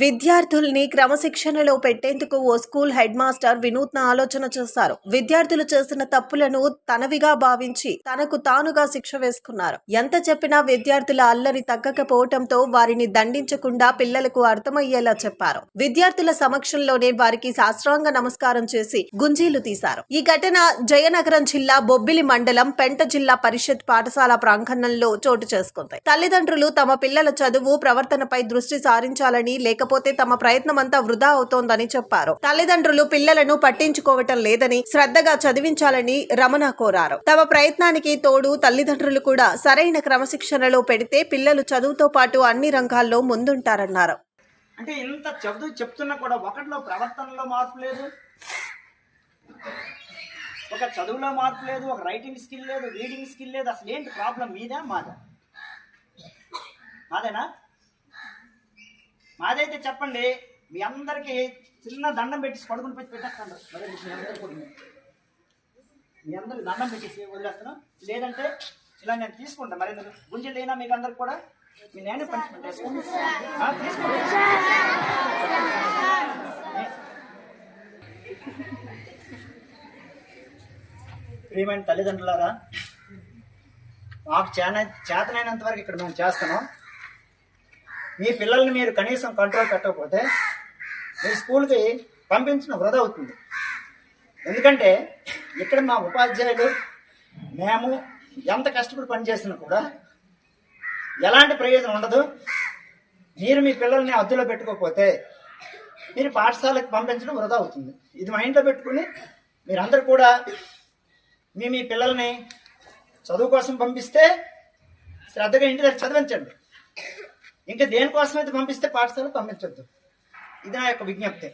విద్యార్థుల్ని క్రమశిక్షణలో పెట్టేందుకు ఓ school head master వినూత్న ఆలోచన చేశారు. విద్యార్థులు చేసిన తప్పులను తనవిగా భావించి తనకు తానుగా శిక్ష వేసుకున్నారు. ఎంత చెప్పినా విద్యార్థుల అల్లరి తగ్గకపోవటంతో వారిని దండించకుండా పిల్లలకు అర్థమయ్యేలా చెప్పారు. విద్యార్థుల సమక్షంలోనే వారికి శాస్త్రాంగ నమస్కారం చేసి గుంజీలు తీశారు. ఈ ఘటన జయనగరం జిల్లా బొబ్బిలి మండలం పెంట జిల్లా పరిషత్ పాఠశాల ప్రాంగణంలో చోటు చేసుకుంది. తల్లిదండ్రులు తమ పిల్లల చదువు ప్రవర్తనపై దృష్టి సారించాలని, లేకపోతే తమ ప్రయత్నమంతా వృధా అవుతోందని చెప్పారు. తల్లిదండ్రులు పిల్లలను పట్టించుకోవటం లేదని, శ్రద్ధగా చదివించాలని రమణ కోరారు. తమ ప్రయత్నానికి తోడు తల్లిదండ్రులు కూడా సరైన క్రమశిక్షణలో పెడితే పిల్లలు చదువుతో పాటు అన్ని రంగాల్లో ముందుంటారన్నారు. అంటే ఇంత చదువు చెప్తున్నా కూడా ఒకటిలో ప్రవర్తనలో మార్పు లేదు, ఒక చదువులో మార్పు లేదు, ఒక రైటింగ్ స్కిల్ లేదు, రీడింగ్ స్కిల్ లేదు. అసలు ఏంటి ప్రాబ్లం? మీదా మాదా? మాదేనా? మాదైతే చెప్పండి. మీ అందరికీ చిన్న దండం పెట్టేసి పడుకుని పెట్టి పెట్టేస్తాను. మీ అందరికి దండం పెట్టేసి వదిలేస్తాను. లేదంటే ఇలా నేను తీసుకుంటాను. మరి గుంజలు అయినా మీకు అందరికి కూడా మీ నేనే పనిష్మెంట్ వేసుకుంటాను. ప్రియమైన తల్లిదండ్రులారా, మాకు చేతనైనంత వరకు ఇక్కడ మేము చేస్తున్నాం. మీ పిల్లల్ని మీరు కనీసం కంట్రోల్ పెట్టకపోతే మీ స్కూల్కి పంపించిన వృధా అవుతుంది. ఎందుకంటే ఇక్కడ మా ఉపాధ్యాయులు మేము ఎంత కష్టపడి పనిచేసినా కూడా ఎలాంటి ప్రయోజనం ఉండదు. మీరు మీ పిల్లల్ని అద్దులో పెట్టుకోకపోతే మీరు పాఠశాలకు పంపించడం వృధా అవుతుంది. ఇది మైండ్లో పెట్టుకుని మీరందరూ కూడా మీ పిల్లల్ని చదువు కోసం పంపిస్తే శ్రద్ధగా ఇంటి దగ్గర చదివించండి. ఇంకా దేనికోసం అయితే పంపిస్తే పాఠశాలకు పంపించొద్దు. ఇది నా యొక్క విజ్ఞప్తి.